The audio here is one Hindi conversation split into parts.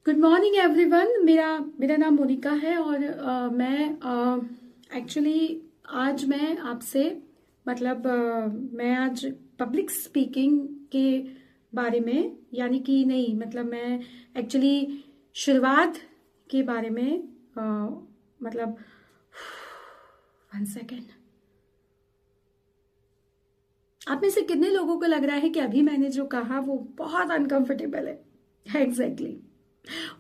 Good morning everyone. मेरा मेरा नाम मोनिका है और मैं एक्चुअली आज मैं आपसे मैं आज पब्लिक स्पीकिंग के बारे में यानी कि नहीं मैं एक्चुअली शुरुआत के बारे में मतलब 1 सेकेंड। आप में से कितने लोगों को लग रहा है कि अभी मैंने जो कहा वो बहुत अनकंफर्टेबल है? एग्जैक्टली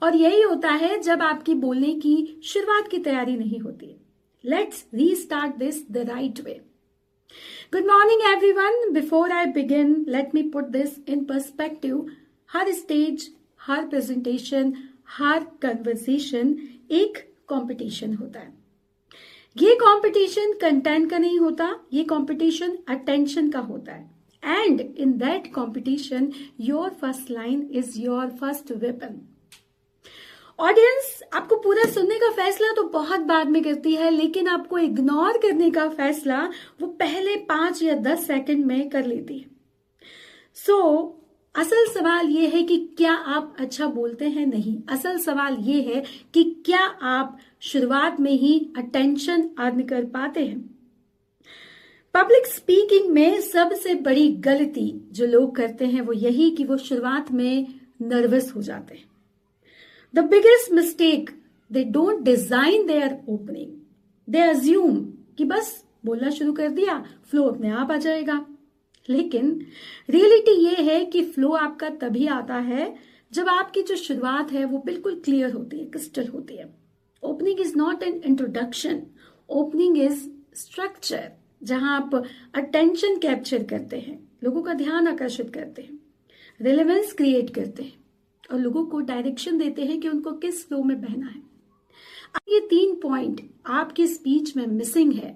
और यही होता है जब आपकी बोलने की शुरुआत की तैयारी नहीं होती। Let's restart this the right way. Good morning everyone. Before I begin let me put this in perspective. Her stage, her presentation, her conversation एक कंपटीशन होता है। ये कंपटीशन कंटेंट का नहीं होता, ये कंपटीशन अटेंशन का होता है। And in that competition your first line is your first weapon. Audience आपको पूरा सुनने का फैसला तो बहुत बाद में करती है, लेकिन आपको इग्नोर करने का फैसला वो पहले 5 या 10 सेकंड में कर लेती है। सो असल सवाल ये है कि क्या आप अच्छा बोलते हैं? नहीं, असल सवाल ये है कि क्या आप शुरुआत में ही अटेंशन अर्न कर पाते हैं। पब्लिक स्पीकिंग में सबसे बड़ी गलती जो लोग करते हैं वो यही कि वो शुरुआत में नर्वस हो जाते हैं। The biggest mistake, they don't design their opening. They assume कि बस बोलना शुरू कर दिया, फ्लो अपने आप आ जाएगा। लेकिन रियलिटी ये है कि फ्लो आपका तभी आता है जब आपकी जो शुरुआत है वो बिल्कुल क्लियर होती है, क्रिस्टल होती है। Opening is not an introduction, opening is structure, जहां आप अटेंशन कैप्चर करते हैं, लोगों का ध्यान आकर्षित करते हैं, रिलेवेंस क्रिएट करते हैं और लोगों को डायरेक्शन देते हैं कि उनको किस फ्लो में बहना है। अब ये 3 पॉइंट आपकी स्पीच में मिसिंग है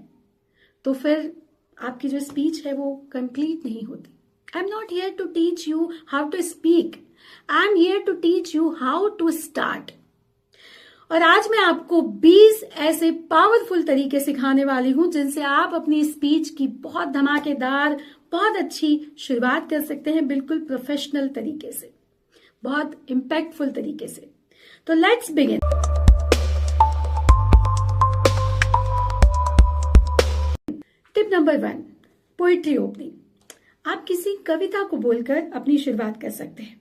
तो फिर आपकी जो स्पीच है वो कंप्लीट नहीं होती। I am not here to teach you how to speak, I am here to teach you how to start. और आज मैं आपको 20 ऐसे पावरफुल तरीके सिखाने वाली हूं जिनसे आप अपनी स्पीच की बहुत धमाकेदार, बहुत अच्छी शुरुआत कर सकते हैं, बिल्कुल प्रोफेशनल तरीके से, बहुत इंपैक्टफुल तरीके से। तो let's begin. Tip number 1, poetry opening. आप किसी कविता को बोलकर अपनी शुरुआत कर सकते हैं।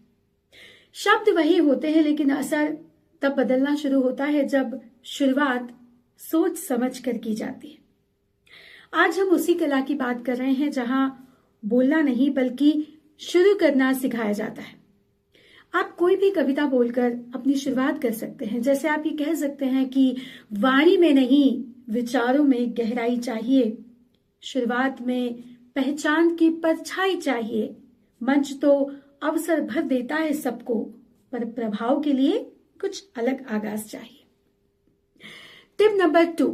शब्द वही होते हैं लेकिन असर तब बदलना शुरू होता है जब शुरुआत सोच समझ कर की जाती है। आज हम उसी कला की बात कर रहे हैं जहां बोलना नहीं बल्कि शुरू करना सिखाया जाता है। आप कोई भी कविता बोलकर अपनी शुरुआत कर सकते हैं। जैसे आप ये कह सकते हैं कि वाणी में नहीं विचारों में गहराई चाहिए, शुरुआत में पहचान की परछाई चाहिए, मंच तो अवसर भर देता है सबको, पर प्रभाव के लिए कुछ अलग आगाज चाहिए। टिप नंबर 2,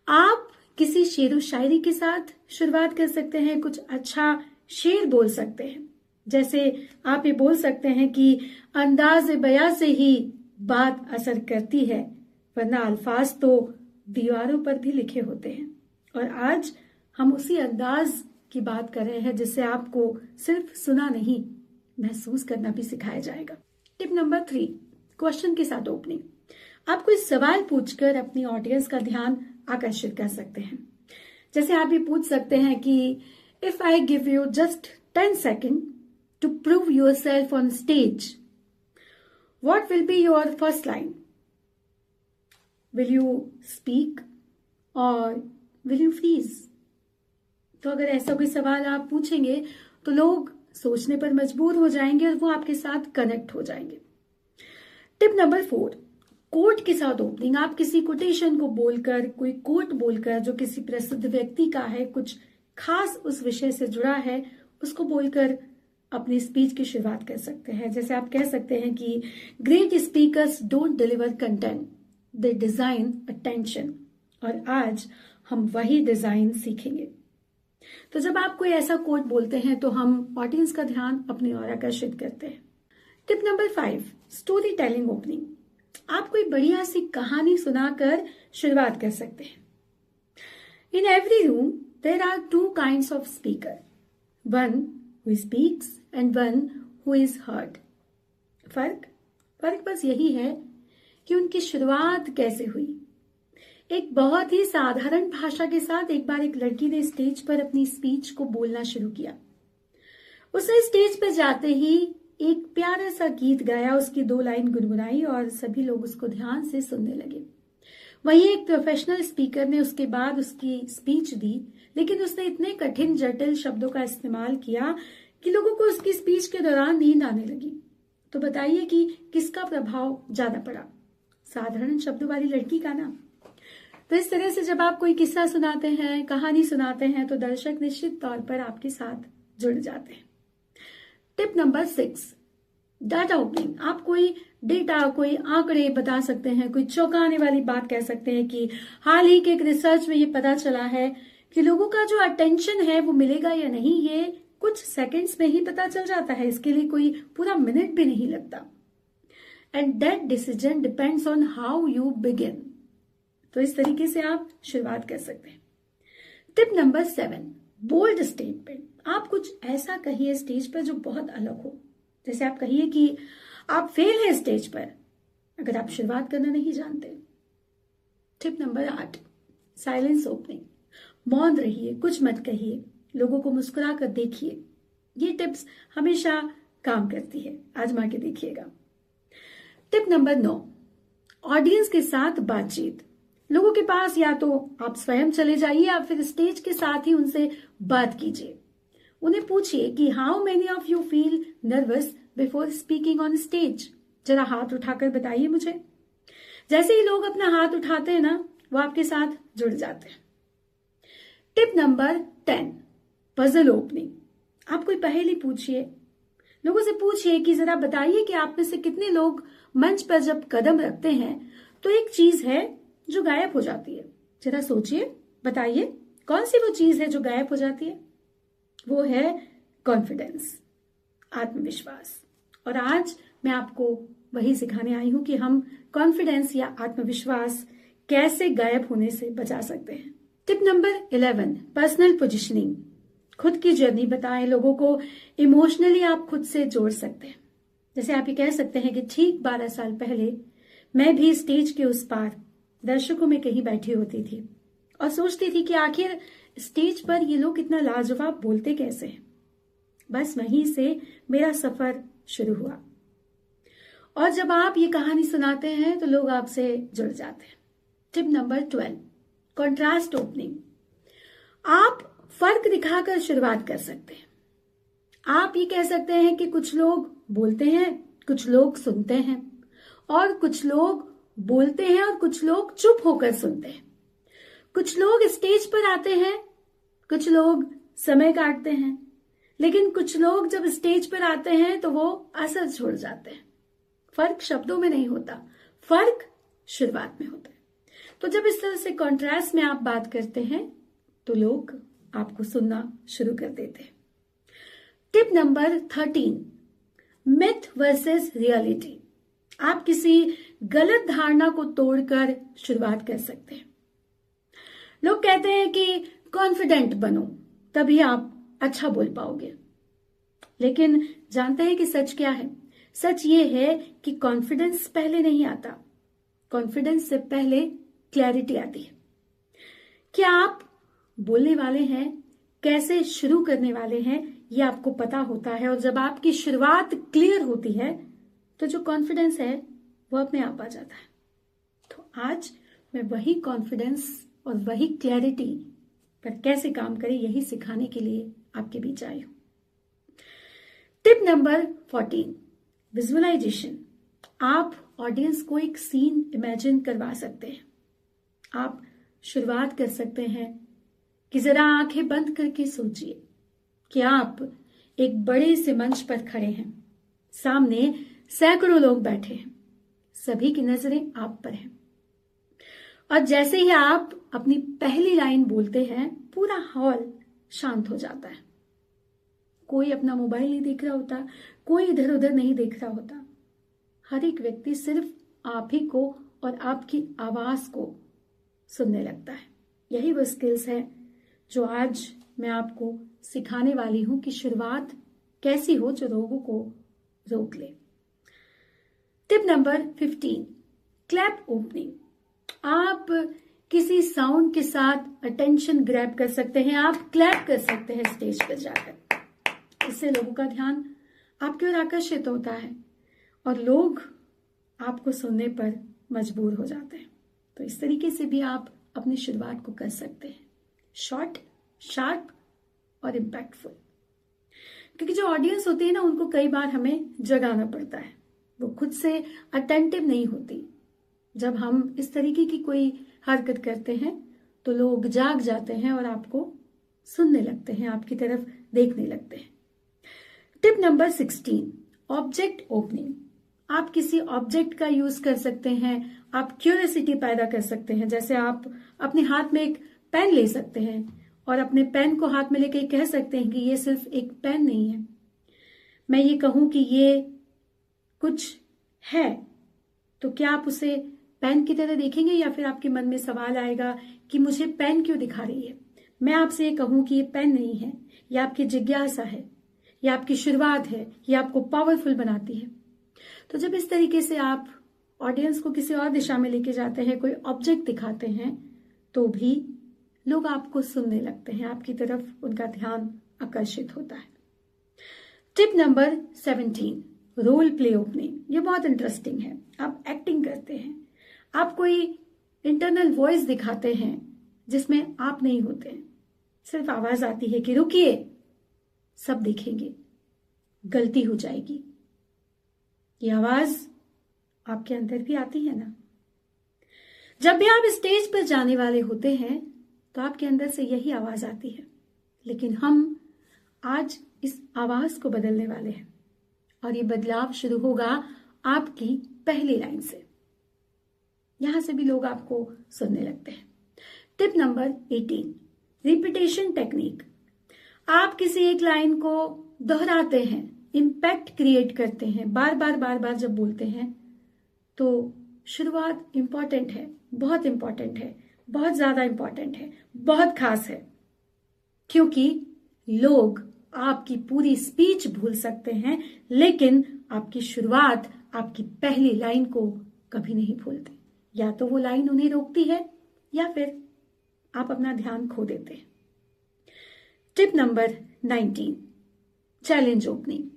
आप किसी शेरो शायरी के साथ शुरुआत कर सकते हैं। कुछ अच्छा शेर बोल सकते हैं। जैसे आप ये बोल सकते हैं कि अंदाज बयां से ही बात असर करती है, वरना अल्फाज तो दीवारों पर भी लिखे होते हैं। और आज हम उसी अंदाज की बात कर रहे हैं जिससे आपको सिर्फ सुना नहीं, महसूस करना भी सिखाया जाएगा। टिप नंबर 3, क्वेश्चन के साथ ओपनिंग। आप कोई सवाल पूछकर अपनी ऑडियंस का ध्यान आकर्षित कर सकते हैं। जैसे आप ये पूछ सकते हैं कि if I give you just 10 second to prove yourself on stage, what will be your first line? Will you speak or will you freeze? तो अगर ऐसा कोई सवाल आप पूछेंगे तो लोग सोचने पर मजबूर हो जाएंगे और वो आपके साथ कनेक्ट हो जाएंगे। टिप नंबर 4, कोट के साथ ओपनिंग। आप किसी कोटेशन को बोलकर, कोई कोट बोलकर जो किसी प्रसिद्ध व्यक्ति का है, कुछ खास उस विषय से जुड़ा है, उसको बोलकर अपनी स्पीच की शुरुआत कर सकते हैं। जैसे आप कह सकते हैं कि great speakers don't deliver content, they design attention. और आज हम वही डिजाइन सीखेंगे। तो जब आप कोई ऐसा कोट बोलते हैं तो हम ऑडियंस का ध्यान अपनी ओर आकर्षित करते हैं। Tip number 5, story telling opening. आप कोई बढ़िया सी कहानी सुनाकर शुरुआत कर सकते हैं। In every room there are 2 kinds of speaker, one who speaks and one who is heard. फर्क फर्क बस यही है कि उनकी शुरुआत कैसे हुई। एक बहुत ही साधारण भाषा के साथ एक बार एक लड़की ने स्टेज पर अपनी स्पीच को बोलना शुरू किया। उसने स्टेज पर जाते ही एक प्यारा सा गीत गाया, उसकी 2 लाइन गुनगुनाई और सभी लोग उसको ध्यान से सुनने लगे। वहीं एक प्रोफेशनल स्पीकर ने उसके बाद उसकी स्पीच दी, लेकिन उसने इतने कठिन जटिल शब्दों का इस्तेमाल किया कि लोगों को उसकी स्पीच के दौरान नींद आने लगी। तो बताइए कि किसका प्रभाव ज्यादा पड़ा? साधारण शब्दों वाली लड़की का ना। तो इस तरह से जब आप कोई किस्सा सुनाते हैं, कहानी सुनाते हैं, तो दर्शक निश्चित तौर पर आपके साथ जुड़ जाते हैं। Tip number 6, data opening. आप कोई डेटा, कोई आंकड़े बता सकते हैं, कोई चौंकाने वाली बात कह सकते हैं कि हाल ही के एक रिसर्च में ये पता चला है कि लोगों का जो अटेंशन है वो मिलेगा या नहीं, ये कुछ सेकंड्स में ही पता चल जाता है। इसके लिए कोई पूरा मिनट भी नहीं लगता। And that decision depends on how you begin. तो इस तरीके से आप शुरुआत कर सकते हैं। Tip number 7, bold statement. आप कुछ ऐसा कहिए स्टेज पर जो बहुत अलग हो। जैसे आप कहिए कि आप फेल हैं स्टेज पर, अगर आप शुरुआत करना नहीं जानते। Tip number 8, silence opening. मौन रहिए, कुछ मत कहिए, लोगों को मुस्कुरा कर देखिए। ये टिप्स हमेशा काम करती है, आजमा के देखिएगा। टिप नंबर 9, ऑडियंस के साथ बातचीत। लोगों के पास या तो आप स्वयं चले जाइए या फिर स्टेज के साथ ही उनसे बात कीजिए। उन्हें पूछिए कि how many of you feel nervous before speaking on stage. जरा हाथ उठाकर बताइए मुझे। जैसे ही लोग अपना हाथ उठाते हैं ना, वो आपके साथ जुड़ जाते हैं। Tip number 10, puzzle opening. आप कोई पहेली पूछिए, लोगों से पूछिए कि जरा बताइए कि आप में से कितने लोग मंच पर जब कदम रखते हैं तो एक चीज है जो गायब हो जाती है। जरा सोचिए, बताइए कौन सी वो चीज है जो गायब हो जाती है? वो है कॉन्फिडेंस, आत्मविश्वास। और आज मैं आपको वही सिखाने आई हूं कि हम कॉन्फिडेंस या आत्मविश्वास कैसे गायब होने से बचा सकते हैं। Tip number 11, personal positioning. खुद की जर्नी बताएं। लोगों को इमोशनली आप खुद से जोड़ सकते हैं। जैसे आप ये कह सकते हैं कि ठीक 12 साल पहले मैं भी स्टेज के उस पार दर्शकों में कहीं बैठी होती थी और सोचती थी कि आखिर स्टेज पर ये लोग इतना लाजवाब बोलते कैसे हैं। बस वहीं से मेरा सफर शुरू हुआ। और जब आप ये कहानी सुनाते हैं तो लोग आपसे जुड़ जाते हैं। Tip number 12, contrast opening. आप फर्क दिखाकर शुरुआत कर सकते हैं। आप ये कह सकते हैं कि कुछ लोग बोलते हैं, कुछ लोग सुनते हैं, और कुछ लोग बोलते हैं और कुछ लोग चुप होकर सुनते हैं। कुछ लोग स्टेज पर आते हैं, कुछ लोग समय काटते हैं, लेकिन कुछ लोग जब स्टेज पर आते हैं तो वो असर छोड़ जाते हैं। फर्क शब्दों में नहीं होता, फर्क शुरुआत में होता है। तो जब इस तरह से कॉन्ट्रास्ट में आप बात करते हैं तो लोग आपको सुनना शुरू कर देते हैं। Tip number 13, myth versus reality. आप किसी गलत धारणा को तोड़कर शुरुआत कर सकते हैं। लोग कहते हैं कि कॉन्फिडेंट बनो, तभी आप अच्छा बोल पाओगे। लेकिन जानते हैं कि सच क्या है? सच ये है कि कॉन्फिडेंस पहले नहीं आता। कॉन्फिडेंस से पहले क्लैरिटी आती है। क्या आप बोलने वाले हैं, कैसे शुरू करने वाले हैं, ये आपको पता होता है। और जब आपकी शुरुआत क्लियर होती है तो जो कॉन्फिडेंस है वो अपने आप आ जाता है। तो आज मैं वही कॉन्फिडेंस और वही क्लैरिटी पर कैसे काम करें, यही सिखाने के लिए आपके बीच आई हूं। Tip number 14, visualisation. आप ऑडियंस को एक सीन इमेजिन करवा सकते हैं। आप शुरुआत कर सकते हैं कि जरा आंखें बंद करके सोचिए कि आप एक बड़े से मंच पर खड़े हैं, सामने सैकड़ों लोग बैठे हैं, सभी की नजरें आप पर हैं। और जैसे ही आप अपनी पहली लाइन बोलते हैं, पूरा हॉल शांत हो जाता है। कोई अपना मोबाइल नहीं देख रहा होता, कोई इधर उधर नहीं देख रहा होता। हर एक व्यक्ति सिर्फ आप ही को और आपकी आवाज को सुनने लगता है। यही वो स्किल्स है जो आज मैं आपको सिखाने वाली हूं कि शुरुआत कैसी हो जो लोगों को रोक ले। Tip number 15, clap opening. आप किसी साउंड के साथ अटेंशन ग्रैब कर सकते हैं, आप क्लैप कर सकते हैं स्टेज पर जाकर। इससे लोगों का ध्यान आपकी ओर आकर्षित होता है और लोग आपको सुनने पर मजबूर हो जाते हैं। तो इस तरीके से भी आप अपनी शुरुआत को कर सकते हैं, शॉर्ट, शार्प और इम्पैक्टफुल। क्योंकि जो ऑडियंस होती है ना, उनको कई बार हमें जगाना पड़ता है, वो खुद से अटेंटिव नहीं होती। जब हम इस तरीके की कोई हरकत करते हैं तो लोग जाग जाते हैं और आपको सुनने लगते हैं, आपकी तरफ देखने लगते हैं। Tip number 16, object opening. आप किसी ऑब्जेक्ट का यूज कर सकते हैं, आप क्यूरियोसिटी पैदा कर सकते हैं। जैसे आप अपने हाथ में एक पेन ले सकते हैं और अपने पेन को हाथ में लेके कह सकते हैं कि ये सिर्फ एक पेन नहीं है, मैं ये कहूं कि ये कुछ है, तो क्या आप उसे पेन की तरह देखेंगे या फिर आपके मन में सवाल आएगा कि मुझे पेन क्यों दिखा रही है? मैं आपसे ये कहूं कि ये पेन नहीं है, ये आपकी जिज्ञासा है, ये आपकी शुरुआत है, ये आपको पावरफुल बनाती है। तो जब इस तरीके से आप ऑडियंस को किसी और दिशा में लेके जाते हैं, कोई ऑब्जेक्ट दिखाते हैं, तो भी लोग आपको सुनने लगते हैं, आपकी तरफ उनका ध्यान आकर्षित होता है। Tip number 17, role play opening. ये बहुत इंटरेस्टिंग है। आप एक्टिंग करते हैं, आप कोई इंटरनल वॉइस दिखाते हैं जिसमें आप नहीं होते हैं, सिर्फ आवाज आती है कि रुकिए, सब देखेंगे, गलती हो जाएगी। ये आवाज आपके अंदर भी आती है ना? जब भी आप स्टेज पर जाने वाले होते हैं तो आपके अंदर से यही आवाज आती है, लेकिन हम आज इस आवाज को बदलने वाले हैं और ये बदलाव शुरू होगा आपकी पहली लाइन से। यहां से भी लोग आपको सुनने लगते हैं। Tip number 18, repetition technique. आप किसी एक लाइन को दोहराते हैं, इम्पैक्ट क्रिएट करते हैं, बार बार जब बोलते हैं तो शुरुआत इंपॉर्टेंट है, बहुत इंपॉर्टेंट है, बहुत ज्यादा इंपॉर्टेंट है, बहुत खास है, क्योंकि लोग आपकी पूरी स्पीच भूल सकते हैं लेकिन आपकी शुरुआत, आपकी पहली लाइन को कभी नहीं भूलते। या तो वो लाइन उन्हें रोकती है या फिर आप अपना ध्यान खो देते हैं। Tip number 19, challenge opening.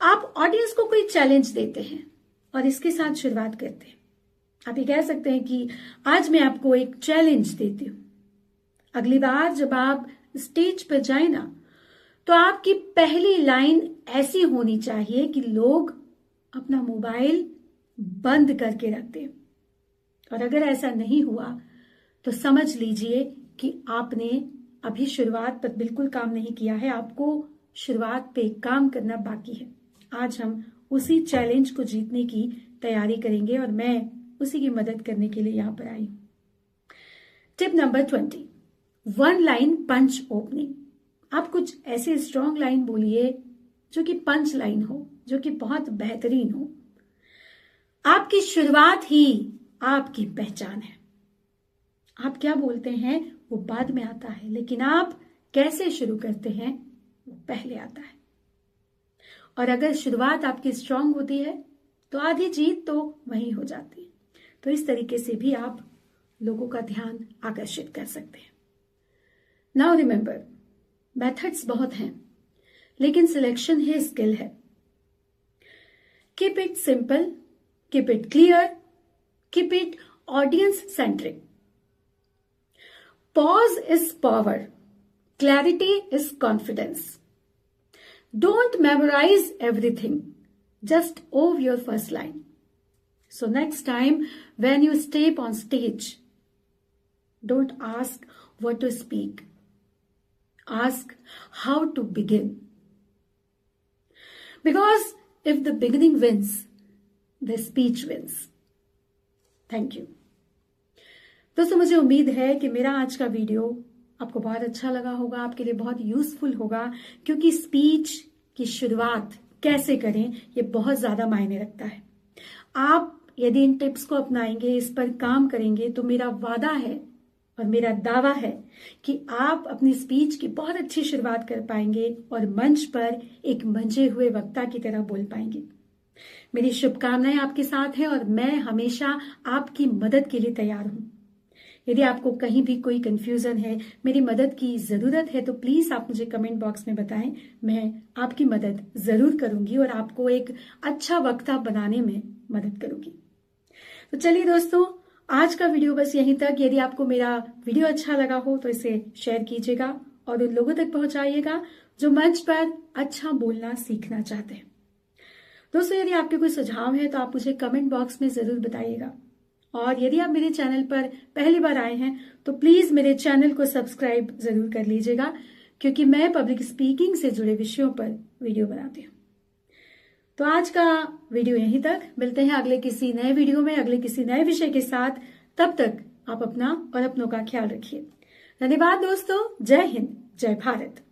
आप ऑडियंस को कोई चैलेंज देते हैं और इसके साथ शुरुआत करते हैं। आप ये कह सकते हैं कि आज मैं आपको एक चैलेंज देती हूं। अगली बार जब आप स्टेज पर जाए ना, तो आपकी पहली लाइन ऐसी होनी चाहिए कि लोग अपना मोबाइल बंद करके रख दें। और अगर ऐसा नहीं हुआ तो समझ लीजिए कि आपने अभी शुरुआत पर बिल्कुल काम नहीं किया है, आपको शुरुआत पे काम करना बाकी है। आज हम उसी चैलेंज को जीतने की तैयारी करेंगे और मैं उसी की मदद करने के लिए यहां पर आई हूं। टिप नंबर 20, वन लाइन पंच ओपनिंग। आप कुछ ऐसे स्ट्रॉन्ग लाइन बोलिए जो कि पंच लाइन हो, जो कि बहुत बेहतरीन हो। आपकी शुरुआत ही आपकी पहचान है। आप क्या बोलते हैं वो बाद में आता है, लेकिन आप कैसे शुरू करते हैं वो पहले आता है। और अगर शुरुआत आपकी स्ट्रांग होती है तो आधी जीत तो वहीं हो जाती है। तो इस तरीके से भी आप लोगों का ध्यान आकर्षित कर सकते हैं। नाउ रिमेंबर, मेथड्स बहुत हैं लेकिन सिलेक्शन ही स्किल है। Keep it simple, keep it clear, keep it audience centric. Pause is power. Clarity is confidence. Don't memorize everything. Just own your first line. So next time when you step on stage, don't ask what to speak. Ask how to begin. Because if the beginning wins, the speech wins. Thank you. दोस्तों, मुझे उम्मीद है कि मेरा आज का वीडियो आपको बहुत अच्छा लगा होगा, आपके लिए बहुत यूजफुल होगा, क्योंकि स्पीच की शुरुआत कैसे करें ये बहुत ज्यादा मायने रखता है। आप यदि इन टिप्स को अपनाएंगे, इस पर काम करेंगे, तो मेरा वादा है और मेरा दावा है कि आप अपनी स्पीच की बहुत अच्छी शुरुआत कर पाएंगे और मंच पर एक मंजे हुए वक्ता की तरह बोल पाएंगे। मेरी शुभकामनाएं आपके साथ हैं और मैं हमेशा आपकी मदद के लिए तैयार हूं। यदि आपको कहीं भी कोई कंफ्यूजन है, मेरी मदद की जरूरत है, तो प्लीज आप मुझे कमेंट बॉक्स में बताएं। मैं आपकी मदद जरूर करूंगी और आपको एक अच्छा वक्ता बनाने में मदद करूंगी। तो चलिए दोस्तों, आज का वीडियो बस यहीं तक। यदि आपको मेरा वीडियो अच्छा लगा हो तो इसे शेयर कीजिएगा और उन लोगों तक पहुंचाइएगा जो मंच पर अच्छा बोलना सीखना चाहते हैं। दोस्तों, यदि आपके कोई सुझाव है तो आप मुझे कमेंट बॉक्स में जरूर बताइएगा। और यदि आप मेरे चैनल पर पहली बार आए हैं तो प्लीज मेरे चैनल को सब्सक्राइब जरूर कर लीजिएगा, क्योंकि मैं पब्लिक स्पीकिंग से जुड़े विषयों पर वीडियो बनाती हूँ। तो आज का वीडियो यहीं तक। मिलते हैं अगले किसी नए वीडियो में, अगले किसी नए विषय के साथ। तब तक आप अपना और अपनों का ख्याल रखिए। धन्यवाद दोस्तों। जय हिंद, जय भारत।